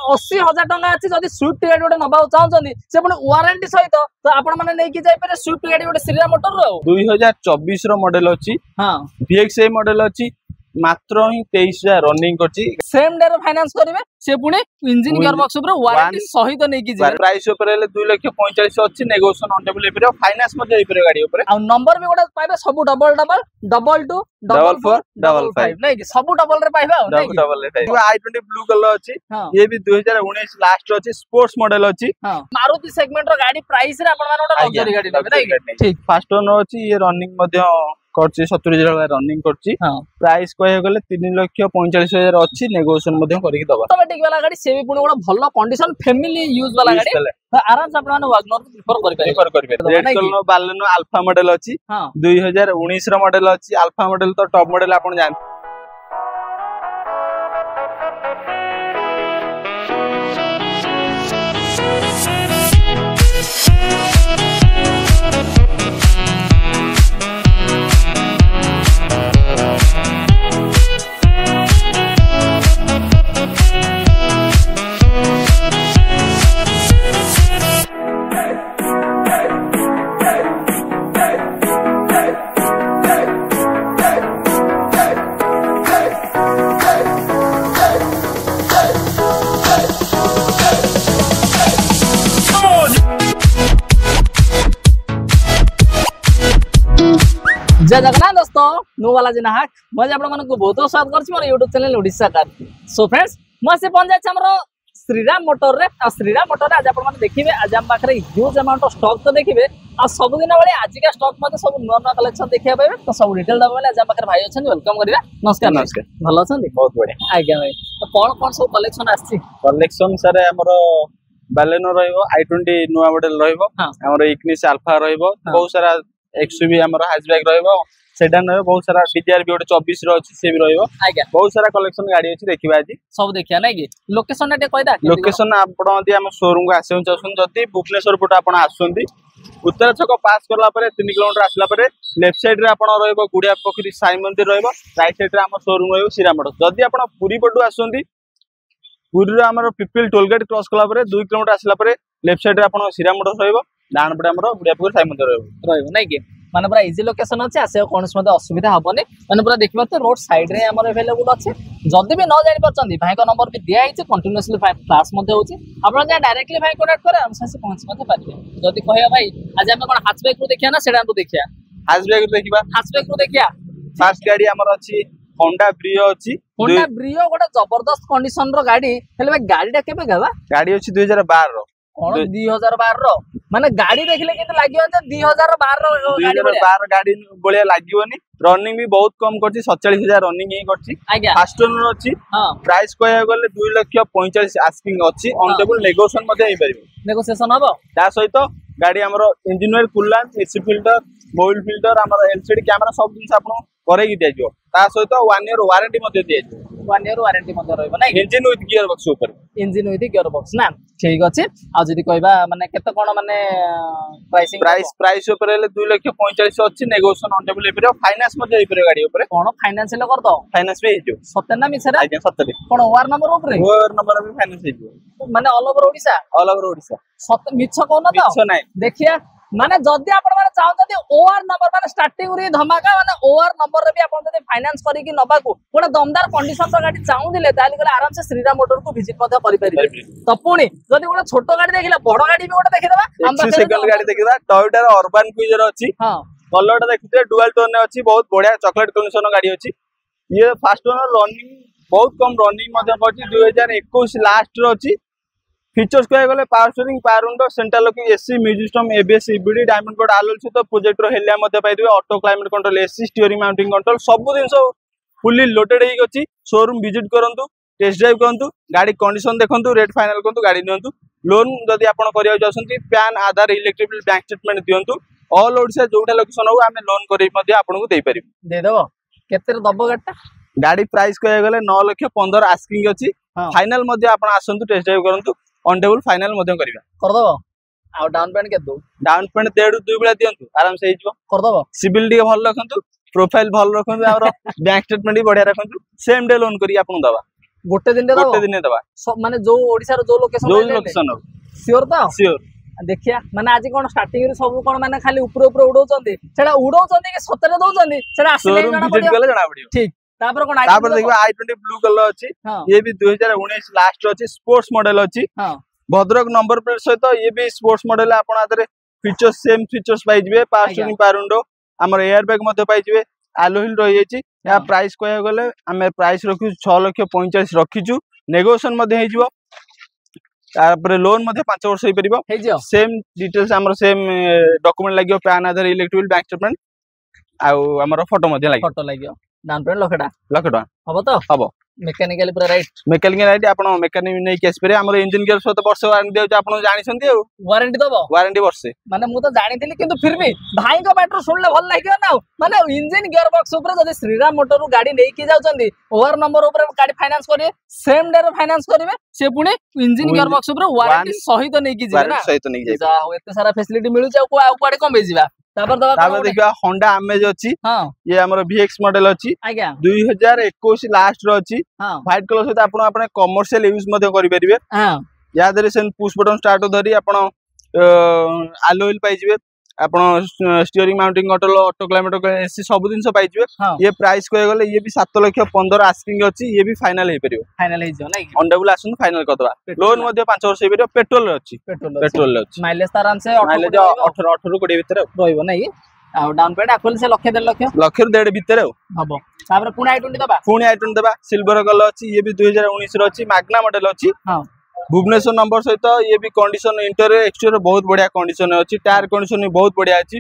80,000 टंका अच्छी जदि स्विफ्ट गाड़ी गोटे नबा चाहते से पुणी वारंटी सहित तो आपण मैंने नहीं जाइए स्विफ्ट गाड़ी गोटे श्रीराम मोटर 2024 मॉडल अच्छी हाँ VXI मॉडल अच्छी मात्र ही 23,000 रनिंग करची सेम डे रे फाइनेंस करिवे से पुणी इंजन गियर बॉक्स ऊपर वारंटी सहित नहीं की जिवे प्राइस ऊपर ले 2,45,000 अछि नेगोशिएशन ऑन टेबल एपर फाइनेंस मध्ये एपर गाड़ी ऊपर आ नंबर भी गोटे पाइबे सब डबल डबल 224455 नहीं कि सब डबल रे पाइबे आ नहीं डबल ले i20 ब्लू कलर अछि हां ये भी 2019 लास्ट अछि स्पोर्ट्स मॉडल अछि हां मारुति सेगमेंट रो गाड़ी प्राइस रे आपण माने गोटे लग्जरी गाड़ी नेबे नहीं ठीक फास्ट ओनर अछि ये रनिंग मध्ये करछि 70,000 रनिंग करछि हां प्राइस कहे गेले 3,45,000 अछि नेगोशिएशन मध्ये करिक दबा ऑटोमेटिक वाला गाड़ी से भी पुणी गोटे भलो कंडीशन फैमिली यूज वाला गाड़ी तो आराम से आपण माने वैगनर प्रिफर करि पारे red colour Baleno alpha model अछि हां 2019 रो मॉडल अछि अल्फा मॉडल तो टॉप मॉडल आपण जान जय जगन्नाथ दोस्तों नु वाला जी नाहक मजे आपण मानको बहुत स्वागत करछि मोर YouTube channel Odisha car so friends म से पहुंच जाय हमरो श्रीराम मोटर रे आ श्रीराम मोटर रे आज आपण माने देखिबे आज हम पाखरे ह्यूज अमाउंट ऑफ स्टॉक तो देखिबे आ सब दिन वाले आज का स्टॉक मध्ये सब नवा नवा कलेक्शन देखिया पाबे तो सब डिटेल दबा वाले आज हम पाखरे भाई अछन वेलकम करिया नमस्कार नमस्कार भलो अछन बहुत बढ़िया आज्ञा भाई तो कोन सब कलेक्शन आछि कलेक्शन सर हमरो बालेनो रहइबो i20 नुवा मॉडल रहइबो हमरो इग्निस अल्फा रहइबो बहुत सारा XUV हमरो हैचबैक रहइबो सेडान रहइबो बहुत सारा DTR भी गोटे 24 रो अछि से भी रहइबो आज्ञा बहुत सारा कलेक्शन गाड़ी अछि देखिबा आज सब देखिया नै कि लोकेशन एटे कहदा लोकेशन आपण यदि हम शोरूम को आसे चाहछन जति भुवनेश्वर पट आपण आसुंदी उत्तर छक पास करला परे 3 किलोमीटर आसला परे लेफ्ट साइड रे आपण रहइबो गुडिया पोखरी साई मंदिर रहइबो राइट साइड रे हम शोरूम रहइबो श्रीराम मोटर जति आपण पुरी पटु आसुंदी पुरी रे हमर पिपिल टोल गेट क्रॉस करला परे 2 किलोमीटर आसला परे लेफ्ट साइड रे आपण श्रीराम मोटर रहइबो डान पटे हमर गुडिया पोखरी साई मंदिर रहइबो नै कि माने पूरा इजी लोकेशन अछि आसे कोनस मध्ये असुविधा हबने माने पूरा देखबा तो रोड साइड रे हमर अवेलेबल अछि जदी भी न जानि परचंदी भाई को नंबर भी दिया आइछ कंटीन्यूअसली क्लास मध्ये होछि आपण जा डायरेक्टली भाई कांटेक्ट करे हम से पहुंच मध्ये पारिबे जदी कहया भाई आज हम कोन हैचबैक रो देखिया ना सेडान रो देखिया हैचबैक रो देखिबा हैचबैक रो देखिया फर्स्ट गाड़ी हमर अछि होंडा ब्रियो अछि होंडा ब्रियो गोटे जबरदस्त कंडीशन रो गाड़ी हेले भाई गाड़ीटा केबे गवा गाड़ी अछि 2012 रो कोन 2012 रो माने गाड़ी देखले केते लागियो जे 2012 रो गाड़ी 2012 गाड़ी बळिया लागियोनी रनिंग भी बहुत कम करछि 47,000 रनिंग ही करछि फास्ट ओनर अछि हां प्राइस कहया गले 2,45,000 आस्किंग अछि ऑन टेबल नेगोशिएशन मध्ये हे परिबो नेगोशिएशन हबो ता सहित गाड़ी हमरो engine oil coolant AC filter Mobil filter हमरो एलसीडी कैमरा सब दिन आपण करे कि दियाजो ता सहित 1 ईयर वारंटी मध्ये दियाजो 1 ईयर वारंटी मध्ये रहइबो नै इंजन विथ गियर बॉक्स ऊपर इंजन विथ गियर बॉक्स ना ठीक अछि आ जदी कहबा माने केते कोन माने प्राइसिंग प्राइस ऊपर ले 2,45,000 अछि नेगोशिएशन ऑन टेबल एपर फाइनेंस मध्ये एपर गाड़ी ऊपर कोन फाइनेंस ले कर दो फाइनेंस भी हेजो सत्य ना मिसरा आज्ञा सत्य कोन ओआर नंबर ऊपर भी फाइनेंस हेजो माने ऑल ओवर ओडिसा सत्य मिछ कोन तो मिछ नै देखिया माने जदी आपण माने चाहते ओआर नंबर माने स्टार्टिंग रे धमाका माने ओआर नंबर रे भी आपण जदी फाइनेंस करी कि नबा को गोटे दमदार कंडीशन रो गाड़ी चाहू दिले ताली गले आराम से श्रीराम मोटर को विजिट मध्ये करि परिबे तो पुणी जदी गोटे छोटो गाड़ी देखिला बड़ गाड़ी भी गोटे देखिदबा हम सेकंड गाड़ी देखिबा टोयोटा रो अर्बन क्रूजर अछि हां कलरटा देखिते डुअल टोन रे अछि बहुत बढ़िया चॉकलेट कंडीशन गाड़ी अछि ये फास्ट ओनर रनिंग बहुत कम रनिंग मध्ये करछि 2021 लास्ट रो अछि फीचर्स कहे गले power steering power window central locking AC music system ABS EBD diamond cut alloy सहित प्रोजेक्टर हेलिया मध्ये पाइबे auto climate control AC steering mounting control सब जिंस फुल्ली लोडेड हेक अछि शोरूम विजिट करंतु टेस्ट ड्राइव करंतु गाड़ी कंडीशन देखंतु रेट फाइनल करंतु गाड़ी नियंतु लोन जदी आपण करिया जाउसंती PAN Aadhaar electric bill bank statement दियंतु ऑल ओडिसा जोटा लोकेशन हो आमे लोन करै मध्ये आपण को देई परिबे दे देबो केते दबो गाडीटा गाड़ी प्राइस कहे गले 9,15,000 आस्किंग अछि फाइनल मध्ये आपण आसंतु टेस्ट ड्राइव करंतु ऑन टेबल फाइनल मध्ये करबा कर दबो आ डाउन पेमेंट के दो डाउन पेमेंट 1.5 बेला दियंतु आराम से हिजबो कर दबो सिविल डी भल रखंतु प्रोफाइल भल रखंतु और बैंक स्टेटमेंट भी बढ़िया रखंतु सेम डे लोन करी आपण दबा गोटे दिन गोटे दिन दबा माने जो ओडिसा रो जो लोकेशन श्योर तो श्योर देखिया माने आज कोन स्टार्टिंग रे सब कोन माने खाली ऊपर ऊपर उडौचंदी सेटा उडौचंदी कि सतरे दौचंदी सेटा आसले शोरूम विजिट कले जणा पड़ियो ठीक तापर कोन तापर देखबा i20 ब्लू कलर अछि ये भी 2019 लास्ट अछि स्पोर्ट्स मॉडल अछि हां भद्रक नंबर प्लेट सहित ये भी स्पोर्ट्स मॉडल आपण आदरे फीचर्स सेम फीचर्स पाइ जिवे पावर स्टीयरिंग पावर विंडो हमर एयर बैग मध्ये पाइ जिवे एलो व्हील रहि जायछि या प्राइस कहय गले हमें प्राइस रखु 6,45,00,000 रखिछु नेगोशिएशन मध्ये हे जिवो तापर लोन मध्ये 5 वर्ष हे परिबो सेम डिटेल्स हमर same document लागियो pan Aadhaar electric bill bank statement आ हमर फोटो मध्ये लागियो डाउन पेमेंट लाख टका हबो तो हबो मेकानिकल पूरा राइट आपण मेकानिक नै केस पेरे हमर इंजन गियर सहित वर्ष वारंटी देउ आपण जानि छथि वारंटी दबो वारंटी वर्षे माने मु तो जानिथिली किंतु फिर भी भाई को मैटर सुनले भल लागियो ना माने इंजन गियर बॉक्स ऊपर जदि श्रीराम मोटर रु गाड़ी नै कि जाउचंदी ओवर नंबर ऊपर गाड़ी फाइनेंस करिवे सेम डे रो फाइनेंस करिवे से पुणी इंजन गियर बॉक्स ऊपर वारंटी सहित नै कि जिवे ना सहित नै जाय जा हो एते सारा फैसिलिटी मिलु छ को आ कोडे कम बेजिबा तापर देखा होंडा अमेज अछि ये हमर VX मॉडल अछि आज्ञा 2021 लास्ट रो अछि व्हाइट कलर सहित आपण आपण कमर्शियल यूज मध्ये करि परिबे या दरे सेन पुश बटन स्टार्ट धरी आपण एलो व्हील पाइ जिवे आपण steering mounting auto climate AC सब दिन पाइ जिवे ये प्राइस कहे गले ये भी 7,15,00,000 आस्किंग अछि ये भी फाइनल हे परिबो फाइनल हे जो नै ऑनडेबल आसन फाइनल करदवा लोन मध्ये 5 वर्ष हे परिबो पेट्रोल अछि पेट्रोल अछि माइलेज आराम से 18 ରୁ 20 भितर रहइबो नै आ डाउन पेमेंट आकुल से लक्ष 1.5 भितर हबो तापर पुणी i20 दबा सिल्वर कलर अछि ये भी 2019 रो अछि मैग्ना मॉडल अछि हां भुवनेश्वर नंबर सहित ये भी कंडीशन इंटीरियर एक्सटीरियर बहुत बढ़िया कंडीशन अछि टायर कंडीशन भी बहुत बढ़िया अछि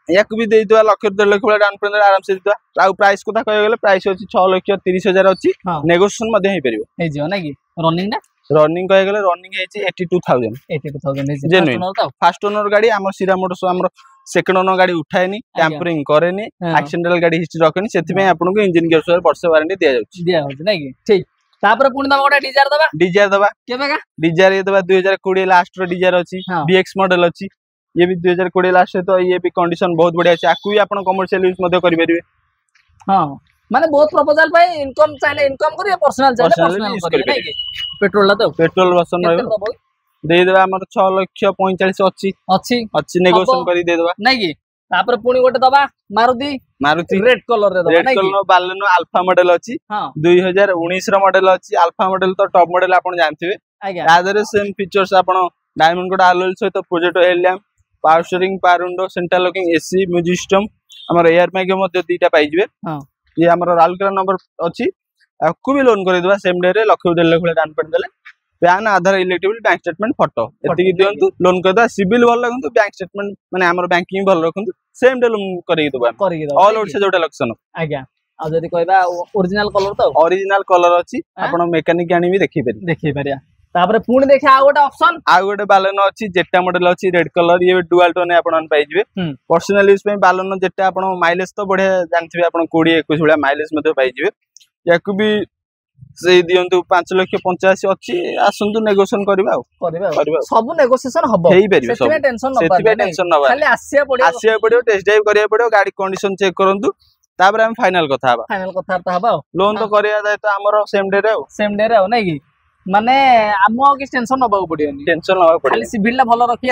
एक भी दे दिया 1.5 लाख डाउन पेमेंट आराम से दिया आ प्राइस को कह गेले प्राइस अछि 6,30,000 अछि नेगोशिएशन मध्ये हे परिबो हे जियो ना कि रनिंग ना रनिंग कह गेले रनिंग हेछि 82,000 जेन्युइन फर्स्ट ओनर गाड़ी हमर सीरा मोटर्स हमर सेकंड ओनर गाड़ी उठाएनी टैंपरिंग करेनी एक्सीडेंटल गाड़ी हिस्ट्री रखेनी सेति में आपन को इंजन गियर सर वर्ष वारंटी दिया जाउछि ना कि ठीक तापर पुणी दबा गोटा डिजायर दबा केबे का डिजायर ये दबा 2020 लास्ट रो डिजायर अछि VX मॉडल अछि ये भी 2020 लास्ट तो ये भी कंडीशन बहुत बढ़िया अछि आकु भी आपण कमर्शियल यूज मध्ये करि परिबे हां माने बहुत प्रपोजल पाए इनकम चाहे इनकम करिए पर्सनल चाहे पर्सनल करिए नै कि पेट्रोल ला तो पेट्रोल वर्सन रहबो दे देबा हमर 6,45,00,000 अछि नेगोशिएशन करि दे देबा नै कि तापर पुणी गोटे दबा मारुति रेड कलर रे दबा red colour Baleno alpha model अछि 2019 रो मॉडल अछि अल्फा मॉडल तो टॉप मॉडल आपण जानथिबे आदरे सेम फीचर्स आपण डायमंड कोड एलो सहित project headlamp power steering power window central locking AC music system हमर एयर बैग मध्ये दीटा पाइ जिवे ये हमर राउरकेला नंबर अछि आकु भी लोन करि देबा सेम डे रे 1,00,000 डाउन पेमेंट देले PAN Aadhaar electric bill bank statement photo एति दियंतु लोन करदा सिविल भल रखंतु बैंक स्टेटमेंट माने हमर बैंकिंग भल रखंतु सेम डे लोन करि देबा ऑल ओवर से जोटा लक्षण आज्ञा आ जदी कहबा ओरिजिनल कलर अछि आपण मेकानिक आनी भी देखि परिया तापर पुणी देखा आ गोटे बालेनो अछि जेटा मॉडल अछि रेड कलर ये डुअल टोन आपण पाइ जिवे पर्सनल यूज पे बालेनो जेटा आपण माइलेज तो बढ़िया जानथिबे आपण 20-21 भलिया माइलेज मध्ये पाइ जिवे याकु भी से दियंतु 5,85,00,000 अछि आसंतु नेगोशिएशन करबा सब नेगोशिएशन हबो हेई परिबे सब टेंशन नबा खाली आसिया पड़ियो टेस्ट ड्राइव करिया पड़ियो गाड़ी कंडीशन चेक करंतु तापर हम फाइनल कथा हबा लोन तो करिया जाय तो हमरो सेम डे रे नै कि माने आमो कि टेंशन नबा पड़ियो खाली सिविल ला भलो रखी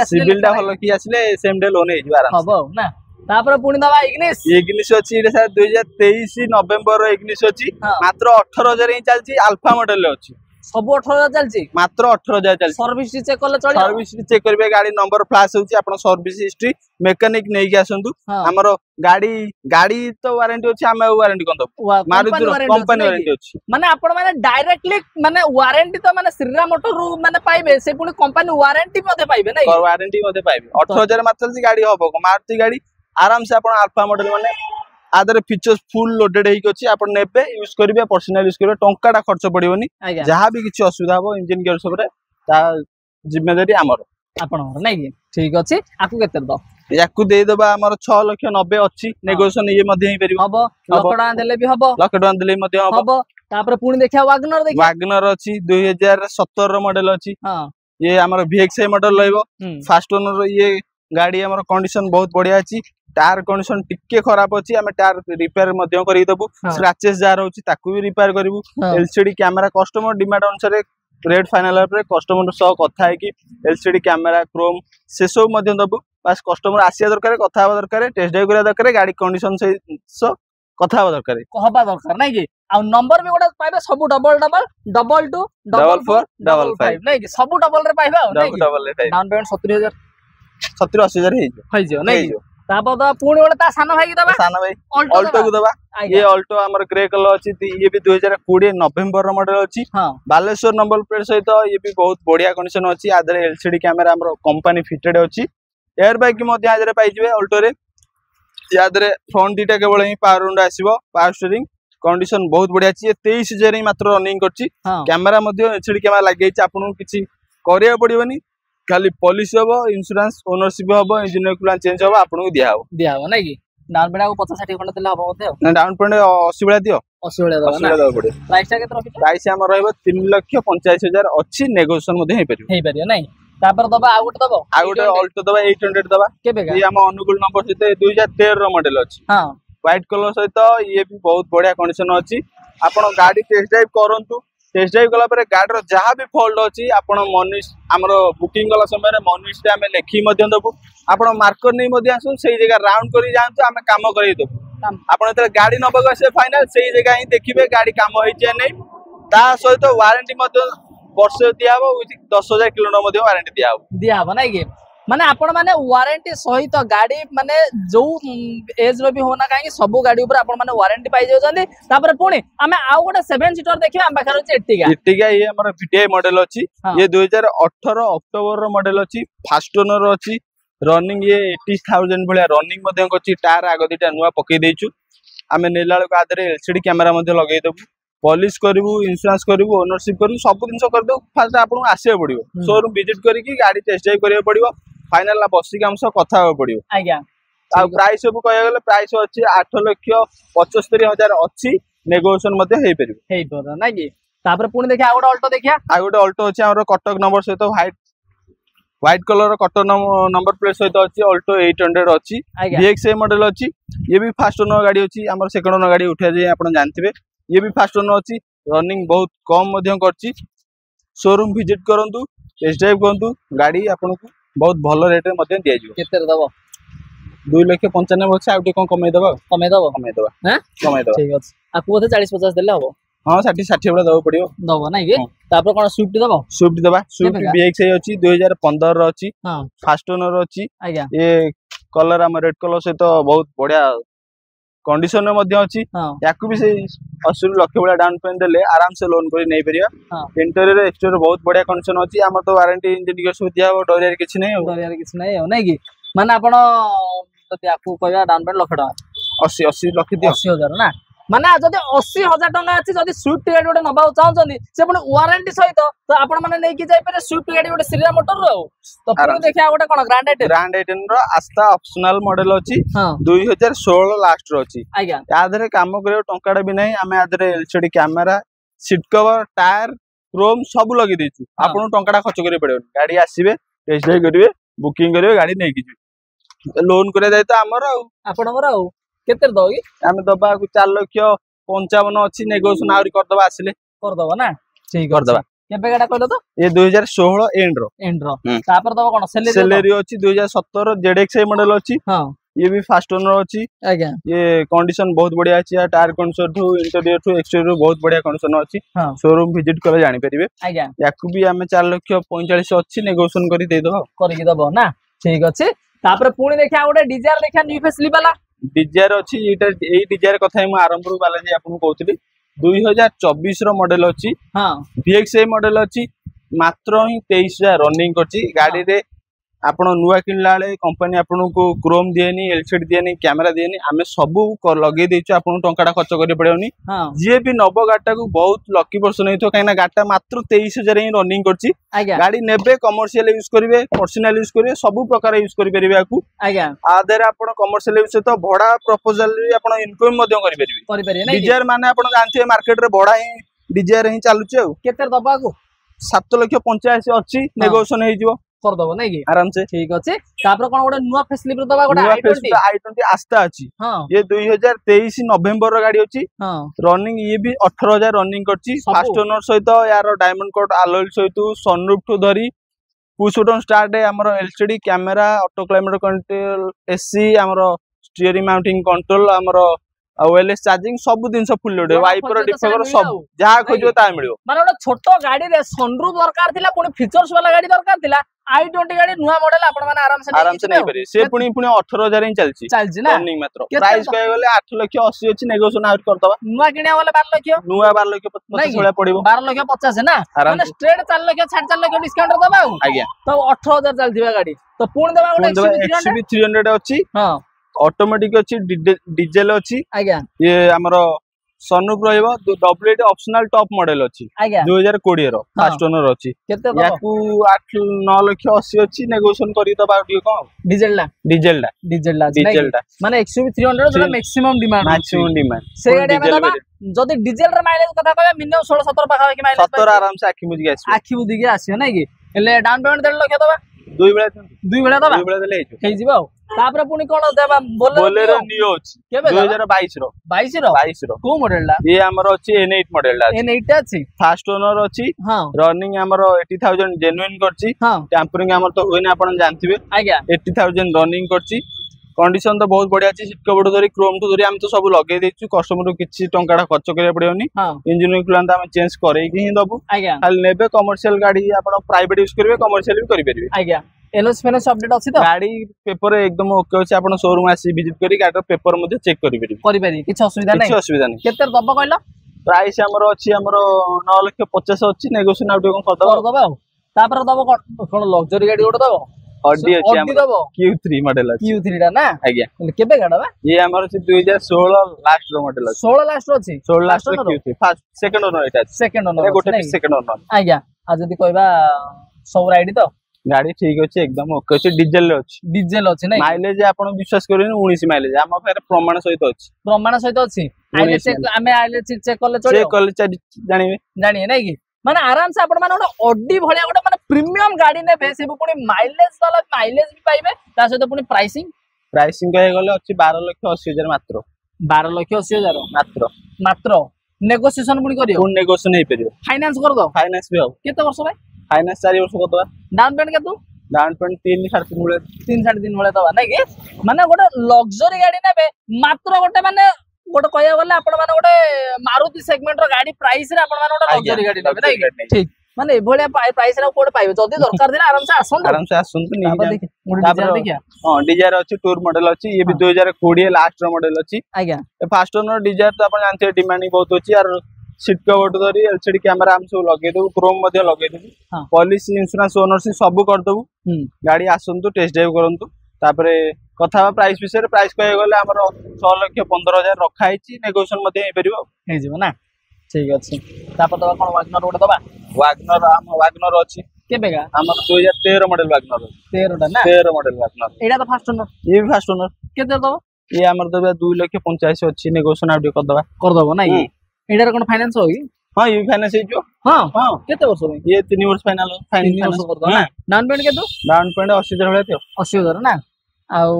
आसिले सेम डे लोन हे जिवा आराम हबो ना तापर पुणी दबा इग्निस अछि रे सर 2023 नवंबर रो इग्निस अछि मात्र 18,000 ही चलछि अल्फा मॉडल ले अछि सब 18,000 चलछि मात्र 18,000 चलछि सर्विस चेक करले चली सर्विस चेक करबे गाड़ी नंबर फ्लैश होछि आपण सर्विस हिस्ट्री मेकानिक नै के आसंतु हमरो गाड़ी तो वारंटी अछि हम वारंटी कोन दो मारुति कंपनी वारंटी अछि माने आपण माने डायरेक्टली माने वारंटी तो माने श्रीराम मोटर रु माने पाइबे से पुनी कंपनी वारंटी मध्ये पाइबे नै वारंटी मध्ये पाइबे 18,000 मात्र जी गाड़ी होबो मारुति गाड़ी आराम से आपण अल्फा मॉडल माने आदर फीचर्स फुल लोडेड हेक अछि आपण नेबे यूज करबे पर्सनल यूज करबे टंकाटा खर्च पड़िबोनी जहां भी किछि असुविधा हो इंजन गियर सबरे ता जिम्मेदारी हमर आपण नै कि ठीक अछि आकु केते दो याकु दे देबा हमर 6,90,000 अछि नेगोशिएशन ये मध्ये ही परिबो हबो लकडा देले भी हबो लकडा देले मध्ये हबो तापर पुणी देखिया वागनर अछि 2017 रो मॉडल अछि हां ये हमर VX मॉडल रहइबो फास्ट ओनर ये गाड़ी हमर कंडीशन बहुत बढ़िया अछि टायर कंडीशन टिके खराब अछि हमें टायर रिपेयर मध्य करि देबु स्क्रैचेस जार होछि ताकू भी रिपेयर करबु एलसीडी कैमरा कस्टमर डिमांड अनुसार रेट फाइनल रे कस्टमर सह कथा है कि एलसीडी कैमरा क्रोम से सब मध्य दबु बस कस्टमर आसिया दरकार कथा हवा दरकार टेस्ट ड्राइव करा दरकार गाड़ी कंडीशन से कथा हवा दरकार कहबा दरकार नै कि आ नंबर भी गोटे पाइबे सब double double double 2 double 4 double 5 नै कि सब डबल रे पाइबा नै कि डबल रे डाउन पेमेंट 70000 70 80000 हे जो नै कि तापर दा पुणी गोटे ता सानो भाई की दबा सानो भाई ऑल्टो को दबा ये ऑल्टो हमर ग्रे कलर अछि ये भी 2020 नवंबर रो मॉडल अछि बालेश्वर नंबर प्लेट सहित ये भी बहुत बढ़िया कंडीशन अछि आदरे एलसीडी कैमरा हमर कंपनी फिटेड अछि एयर बैग की मध्ये आदरे पाइ जिवे ऑल्टो रे यादरे फ्रंट दीटा केवल ही पावर विंडो आसीबो पावर स्टीयरिंग कंडीशन बहुत बढ़िया अछि 23000 ही मात्र रनिंग करछि कैमरा मध्ये एलसीडी कैमरा लागि छै आपन किछि करिया पड़िबनी खाली पॉलिश हबो इंश्योरेंस ओनरशिप हबो इंजीनियर प्लान चेंज हबो आपन को दिया हबो नै कि डाउन पेमेंट को 50 60 खंड देला हबो मध्ये ना डाउन पेमेंट 80 बेला दियो 80 बेला दबा 80 बेला दबा पड़े प्राइस टा केत रखि प्राइस हमर रहबो 3,85,000 अछि नेगोशिएशन मध्ये हे परियो नै तापर दबा आ गोटे ऑल्टो दबा 800 दबा केबे ये हम अनुकूल नंबर सहित 2013 रो मॉडल अछि हां व्हाइट कलर सहित ये भी बहुत बढ़िया कंडीशन अछि आपण गाड़ी टेस्ट ड्राइव करंतु टेस्ट ड्राइव कला परे गाड़ी रो जहां भी फॉल्ट अछि आपण मनीष हमरो बुकिंग कला समय रे मनीष रे हमें लेखि मध्य दबु आपण मार्कर नै मध्य आसु सेही जगह राउंड करी जानतो हमें काम करै दबु आपण त गाड़ी नबग से फाइनल सेही जगह ही देखिबे गाड़ी काम होई छै नै ता सहित वारंटी मध्य वर्ष दिया हबो 10000 किलोमीटर मध्ये वारंटी दिया हबो नै कि माने आपण माने वारंटी सहित गाड़ी माने जो एज रो भी होना काहे सब गाड़ी ऊपर आपण माने वारंटी पाई जाउ जंदी तापर पुणी हमें आ गोटे 7 सीटर देखिबे हम बाखर अछि एटिगा ये हमर VTI मॉडल अछि ये 2018 अक्टोबर रो मॉडल अछि फास्ट ओनर अछि रनिंग ये 80000 भलिया रनिंग मध्ये अछि टायर आगो दिटा नुवा पकई देछु हमें नेलाळ को आदरे एलसीडी कैमरा मध्ये लगै देबु पॉलिश करबु इंश्योरेंस करबु ओनरशिप करबु सब दिन कर दो फास्ट आपन आसे पड़िबो शोरूम विजिट करी की गाड़ी टेस्ट ड्राइव करियो पड़िबो फाइनल ला बसी काम सब कथा हो पड़ियो आज्ञा आ प्राइस सब कहय गेले प्राइस अछि 8,75,000 अछि नेगोशिएशन मध्ये हे परबो नै कि तापर पुणी देखिया आ गोटे ऑल्टो अछि हमर कटक नंबर सहित व्हाइट कलर रो कटक नंबर प्लेट सहित अछि ऑल्टो 800 अछि VXA मॉडल अछि ये भी फास्ट ओनर गाड़ी अछि हमर सेकंड ओनर गाड़ी उठा जे आपण जानथिबे ये भी फास्ट ओनर अछि रनिंग बहुत कम मध्यम करछि शोरूम विजिट करंतु टेस्ट ड्राइव करंतु गाड़ी आपन को बहुत भलो रेट रे मध्यम दिया जिवो केते रे दबो 2,95,000 अछि आउटे कोन कमे दबा हैं कमे दबा ठीक अछि आ कोथे 40-50 देले हबो हां 60-60 बेला दबो पड़ियो दबो नै कि तापर कोन स्विफ्ट दबो स्विफ्ट VXA अछि 2015 रो अछि हां फास्ट ओनर अछि आज्ञा ये कलर हम रेड कलर से तो बहुत बढ़िया कंडीशन में मध्य अछि याकू भी से 80 लाख बेला डाउन पेमेंट देले आराम से लोन करी नै परिया इंटीरियर एक्सटीरियर बहुत बढ़िया कंडीशन अछि हमर तो वारंटी इंजन के सब दिया डरियर किछ नै हो नै कि माने आपण जति याकू कहया डाउन पेमेंट लाख टका 80 लाख दियो 80,000 ना माने जदि 80,000 टका अछि जदि स्विफ्ट गाड़ी गोटे नबा चाहछनी से पुणी वारंटी सहित तो आपण माने नै कि जाय पारे स्विफ्ट गाड़ी गोटे श्रीराम मोटर रो तो पुणी देखिया गोटे कोन ग्रैंड आइटम रो आस्था ऑप्शनल मॉडल अछि 2016 लास्ट रो अछि आज्ञा यादरे काम करियो टंकाडा भी नै हमें यादरे LCD camera seat cover tyre chrome सब लगी देछु आपण टंकाडा खर्च करि पड़ियो गाड़ी आसीबे टेस्ट ड्राइव करिवे बुकिंग करिवे गाड़ी नै कि लोन करे जाय त हमर आपनकर केते दो कि हम दबा को 4,55,000 अछि नेगोशिएशन आउरी कर दबा आसीले कर दबा ना ठीक कर दबा केबे गाडा कहलो तो ये 2016 एंड रो तापर दबा कोन सेलेरी अछि 2017 ZXI मॉडल अछि हां ये भी फास्ट ओनर अछि आज्ञा ये कंडीशन बहुत बढ़िया अछि टायर कंडीशन ठू इंटीरियर ठू एक्सटीरियर बहुत बढ़िया कंडीशन अछि शोरूम विजिट करे जानि परिबे आज्ञा याकू भी हमें 4,45,000 अछि नेगोशिएशन करी दे दबा करी दबो ना ठीक अछि तापर पुणी देखिया गोटे डिजायर देखिया न्यू फेस ली वाला डिजायर अछि एटा एई डिजायर कथा हम आरंभ रो बालाजी आपन कहउतली 2024 रो मॉडल अछि हां VXA मॉडल अछि मात्र ही 23,000 रनिंग करछि गाड़ी रे आपण नुवा किनला ले कंपनी आपन को क्रोम दिएनी एलसीडी दिएनी कैमरा दिएनी हमें सब लगे देछु आपन टंकाडा खर्च करि पड़ेनी जे भी नबो गाटा को बहुत लकी पर्सन हेतो काइना गाटा मात्र 23,000 ही रनिंग करछि गाड़ी नेबे कमर्शियल यूज करिवे पर्सनल यूज करिवे सब प्रकार यूज करि परिवे आकू आज्ञा आधर आपन कमर्शियल यूज तो भड़ा प्रपोजल रे आपन इनकम मध्य करि परिवे डिजायर माने आपन जानथिए मार्केट रे बडा ही डिजायर ही चालुचे केते दबा को 7,85,000 अछि नेगोशिएशन हे जिवो करदबो नै कि आराम से ठीक अछि तापर कोन गोटे नुवा फेसिलिटी दबा गोटे i20 आस्था अछि हां ये 2023 नवंबर रो गाड़ी अछि हां रनिंग ये भी 18000 रनिंग करछि सब। फास्ट ओनर सहित यार डायमंड कोट अलॉय सहित सनरूफ टू धरी पुश बटन स्टार्ट है हमर LCD camera auto climate control AC हमर स्टीयरिंग माउंटिंग कंट्रोल हमर वायरलेस चार्जिंग सब दिन फुल लोड जोड़ा वाइपर खोजियो तो डिफगर सेटा सब मिलियो। जहाँ खोजियो ता मिलियो माने गोटे छोट गाड़ी रे सनरूफ दरकार थिला पुनी फीचर्स वाला गाड़ी दरकार थिला i20 गाड़ी नुवा मॉडल आपण माने आराम से नहीं पारे से पुनी 18000 ही चलची चलची ना रनिंग मात्र केते प्राइस तो? कहे गले 8 लाख 80 अछि नेगोशिएशन आउट कर दबा नुवा किनिया वाला 12 लाख नुआ 12 लाख 25 भलिया पड़िबो 12 लाख 50 है ना आराम माने से। स्ट्रेट 4 लाख 4.5 लाख डिस्काउंट दबा आज्ञा तो 18000 चलथिबा गाड़ी तो पुणी दबा गोटे एक्सबी 300 अछि हां ऑटोमेटिक अछि डीजल अछि आज्ञा ये हमरो सनरूफ रहइबो डब्ल्यूएट ऑप्शनल टॉप मॉडल अछि आज्ञा 2020 रो फास्ट ओनर अछि केते दबा याकू 8 9 लाख 80 अछि नेगोशिएशन करि दबा टिके कोन डीजल ला डीजल टा माने एक्सयूवी 300 जोटा मैक्सिमम डिमांड मैक्सिमम डिमांड से गाड़ी में दबा जदी डीजल रे माइलेज कथा कहबा मिनिमम 16 17 पाखा कि माइलेज 17 आराम से आखि मुझी आसी आखी बुद्धि के आसीयो नै कि एले डाउन पेमेंट 1.5 लाख दबा दुई बेला दुई बेला दबा देले हेइ जिवो तापर पुनी कोन देबा बोलेरो नियो अछि केबे 2022 रो 22 रो को मॉडल ला ये हमर अछि N8 मॉडल ला N8 अछि फास्ट ओनर अछि हां रनिंग हमर 80000 जेन्युइन करछि हां टैंपरिंग हमर तो होइना आपण जानथिबे आज्ञा 80000 रनिंग करछि कंडीशन तो बहुत बढ़िया अछि सीट कवर धरी क्रोम टू धरी हम तो सब लगे देछु कस्टमर किछि टंकाडा खर्च करिया पड़ियोनी हां इंजीन कुलांत हम चेंज करे कि ही दबु आज्ञा खाली नेबे कमर्शियल गाड़ी आपण प्राइवेट यूज करिवे कमर्शियल भी करि परिबे आज्ञा एलओएस फेनस अपडेट अछि तो गाड़ी पेपर एकदम ओके अछि आपण शोरूम आसी विजिट करी गाड़ी पेपर मध्ये चेक करि परिबे करि पारी किछ असुविधा नै किछि असुविधा नै केते दबा कहलो प्राइस हमर अछि हमर 9 लाख 50 अछि नेगोशिएशन आउट कोन कर कर दबा तापर दबा कोन लग्जरी गाड़ी गोटे दबा ऑडी अछि ऑडी दबा Q3 मॉडल अछि Q3 रा ना आज्ञा केबे गाडा बा ये हमर अछि 2016 लास्ट रो मॉडल अछि 16 लास्ट रो अछि 16 last row Q3 first second owner एटा सेकंड ओनर गोटे सेकंड ओनर आज्ञा आ जदी कहबा सब राइड तो गाड़ी ठीक अछि एकदम ओके अछि डीजल रे अछि डीजल अछि नै माइलेज आपण विश्वास करिन 19 माइलेज हम फेर प्रमाण सहित अछि प्रमाण सहित अछि आइले चेक हमें आइले चेक करले चलियो चेक करले जानिबे जानिए नै कि माने आराम से आपण माने गोटे ऑडी भलिया गोटे माने प्रीमियम गाड़ी नेबे से पुनी माइलेज वाला माइलेज भी पाइबे ता सहित पुनी प्राइसिंग कहे गले अछि 12 लाख 80 हजार मात्र 12 लाख 80 हजार मात्र मात्र नेगोशिएशन पुनी करियो कोन नेगोशिएशन हे परियो फाइनांस कर दो फाइनांस भी हो केते वर्ष भाई फाइनांस 4 वर्ष को दवा down payment Ketu down payment 3 3.5 मुळे 3 3.5 मुळे दवा नै कि माने गोटे लग्जरी गाड़ी नेबे मात्र गोटे माने गोटे कहया गले आपण माने गोटे मारुति सेगमेंट रो गाड़ी प्राइस रे आपण माने गोटे लग्जरी गाड़ी नेबे नै कि ठीक माने एभलिया प्राइस रे कोड पाइबे जदी दरकार दिना आराम से आसंतु नहीं तापर देखि डिजायर देखिया हां डिजायर अछि टूर मॉडल अछि ये भी 2020 लास्ट रो मॉडल अछि आज्ञा फास्ट ओनर डिजायर तो आपण जानते डिमांडिंग बहुत अछि यार सीट कवर धरी एलसीडी कैमरा हम सब लगे देबु क्रोम मध्ये लगे देबु पॉलिसी इंश्योरेंस ओनरशिप सब कर देबु गाड़ी आसंतु टेस्ट ड्राइव करंतु तापरे कथा प्राइस विषय प्राइस कहे गले हमर 6 लाख 15,000 रखा हिची नेगोशिएशन मध्ये हे परिबो हे जिवो ना ठीक अछि तापर दबा कोन वागनर रोड दबा वागनर अछि केबेगा हमर 2013 मॉडल वागनर 13 टा ना 13 मॉडल वागनर एडा तो फास्ट ओनर ये भी फास्ट ओनर केते दबा ये हमर दबा 2 लाख 85 अछि नेगोशिएशन आउट कर दबा ना एडा कोन फाइनांस होई हां ये फाइनांस हे जो हां केते वर्ष होई ये 3 वर्ष फाइनल फाइनांस कर दो ना डाउन पेमेंट केतो डाउन पेमेंट 80,000 होले थियो 80,000 ना आउ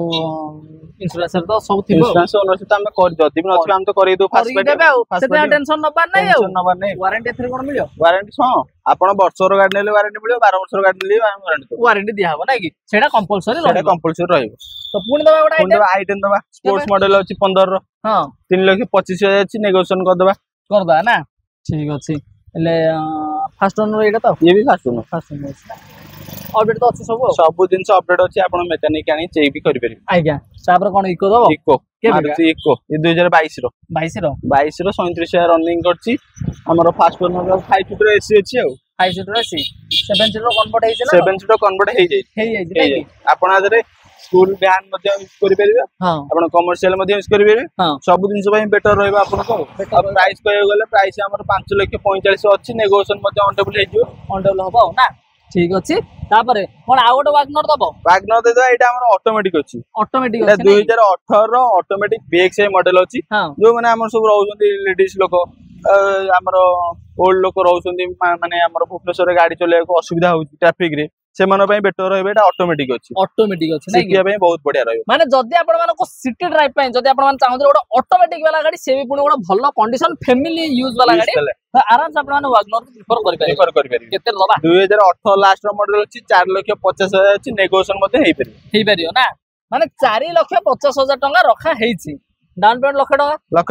इंश्योरेंस तो सब थिबो इंश्योरेंस ओनरशिप हम कर जदी भी नथि हम तो करै दो फास्ट देबे सेते टेंशन नबार नै वारंटी एथरे कोन मिलियो वारंटी हां आपण वर्षर गाडी नेले वारंटी मिलियो 12 वर्षर गाडी नेले वारंटी दिया हबो नै कि सेटा कंपलसरी रहइबो तो पुणी दबा गोटा आइटम दबा स्पोर्ट्स मॉडल अछि 15 रो हां 3,25,000 अछि नेगोशिएशन कर दबा ना ठीक अछि ले फास्ट ओनर एटा तो ये भी फास्ट ओनर अपडेट तो अछि सब दिन से अपडेट अछि आपण मेकानिक आनी चेक भी करि परिबे आज्ञा तापर कोन इको दबो इको मारुति इको ये 2022 रो 22 रो 37,000 रनिंग करछि हमर फास्ट ओनर 5 सीटर एसी अछि 5 सीटर एसी 7 सीटर कन्वर्ट हेइ छै 7 सीटर कन्वर्ट हेइ जाय आपण आदरे स्कूल वैन मध्ये यूज करि परिबे हां आपण कमर्शियल मध्ये यूज करि परिबे हां सब दिन से बेटर रहबा आपण को प्राइस कहे गले प्राइस हमर 5,45,000 अछि नेगोशिएशन मध्ये ऑनटेबल हेइजो ऑनटेबल होबो ना ठीक अछि तापर कोन आ गोटे वागनर दबो वागनर दे दो एटा हमर ऑटोमेटिक अछि एटा 2018 रो ऑटोमेटिक BX मॉडल अछि जो माने हमर सब रहउछन्ती लेडीज लोक हमर ओल्ड लोक रहउछन्ती माने हमर भुवनेश्वर गाड़ी चले को असुविधा होउछि ट्रैफिक रे बेटर रहिबे एटा ऑटोमेटिक अछि ऑटोमेटिक अछि नै शिखिया पई बहुत बढ़िया रहिबो माने जदी आपण मानको सिटी ड्राइव पई जदी आपण मान चाहू गोटे ऑटोमेटिक वाला गाड़ी से भी पुणी गोटे भलो कंडीशन फैमिली यूज वाला गाड़ी तो आराम से आपण मान वैगनर प्रिफर करि पारे केते दबा 2018 लास्ट रो मॉडल अछि 4,50,000 अछि नेगोशिएशन मध्ये हेई परियो ना माने 4,50,000 टंका रखा हेइछि डाउन पेमेंट लाख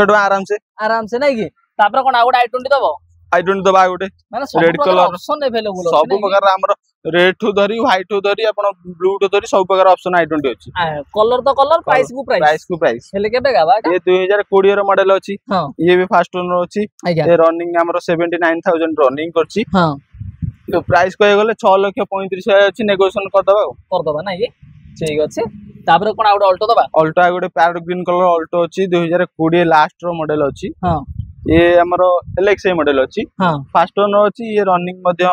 टका आराम से नै कि तापर कोन आ गोटे i20 दबो i20 दबा गोटे माने रेड कलर ऑप्शन अवेलेबल सब प्रकार हमर रेड टू धरी व्हाइट टू धरी आपण ब्लू टू धरी सब प्रकार ऑप्शन i20 अछि कलर तो कलर प्राइस को प्राइस हेले केबे गाबा ये 2020 रो मॉडल अछि हां ये भी फास्ट ओनर अछि ये रनिंग हमर 79000 रनिंग करछि हां तो प्राइस कहे गेले 6,35,000 अछि नेगोशिएशन कर दबा ना ये ठीक अछि तापर कोन आउट अल्टो दबा अल्टो गोटे पैरेट ग्रीन कलर अल्टो अछि 2020 लास्ट रो मॉडल अछि हां ये हमरो LXI मॉडल अछि हां फास्ट ओनर अछि ये रनिंग मध्ये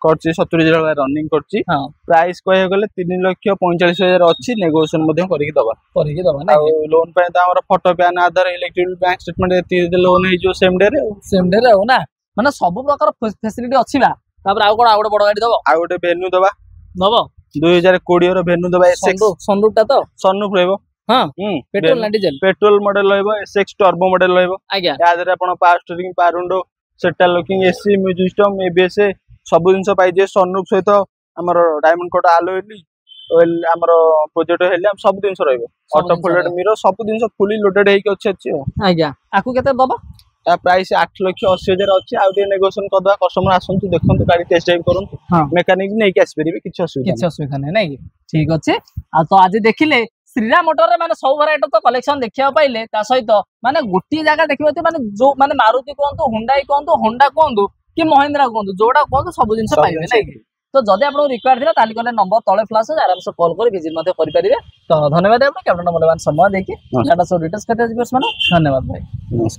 करछि 70,000 रनिंग करछि हां प्राइस कहे गेले 3,45,000 अछि नेगोशिएशन मध्ये करिक दबा ना लोन पे त हमर photo pan Aadhaar electric bank statement एती लोन हे जो सेम डे रे हो ना माने सब प्रकार फैसिलिटी अछि बा तापर आ कोन आउट बड़ गाड़ी दबो आ गोटे वेन्यू दबा 2020 रो वेन्यू दबा SX सनरूफ ता तो सनरूफ रहबो हां पेट्रोल ना डीजल पेट्रोल मॉडल रहबो SX टर्बो मॉडल रहबो आज्ञा यादरे आपण power steering power window central locking AC music system ABS सब जिंस पाइ जे सनरूफ सहित हमर डायमंड कोट आलोइली हमर प्रोजेक्ट हेले हम सब जिंस रहबो ऑटो फुलेट मिरर सब जिंस फुली लोडेड हेके अछि आज्ञा आकु केते दबा ता प्राइस 8,80,000 अछि आ नेगोशिएशन करबा कस्टमर आसंतु देखंतु गाड़ी टेस्ट ड्राइव करंतु मैकेनिक नै के आसी परिबे किछ असुविधा नै ठीक अछि आ तो आज देखिले श्रीराम मोटर रे माने सब वैरायटी तो कलेक्शन देखिया पाइले ता सहित माने गोटी जगह देखिबो माने जो माने मारुति कोंतु हुंडई कोंतु होंडा कोंतु कि महिंद्रा कोंतु जोडा कोंतु सब जिंस पाइबे नै तो जदि आपन रिक्वायर थिला ताली कोले नंबर तळे फ्लैश हो आराम से कॉल कर विजिट मते करि परिबे तो धन्यवाद आपन कैप्टन मूल्यवान समय देखि डाटा सब डिटेल्स कते दिबस माने धन्यवाद भाई नमस्कार।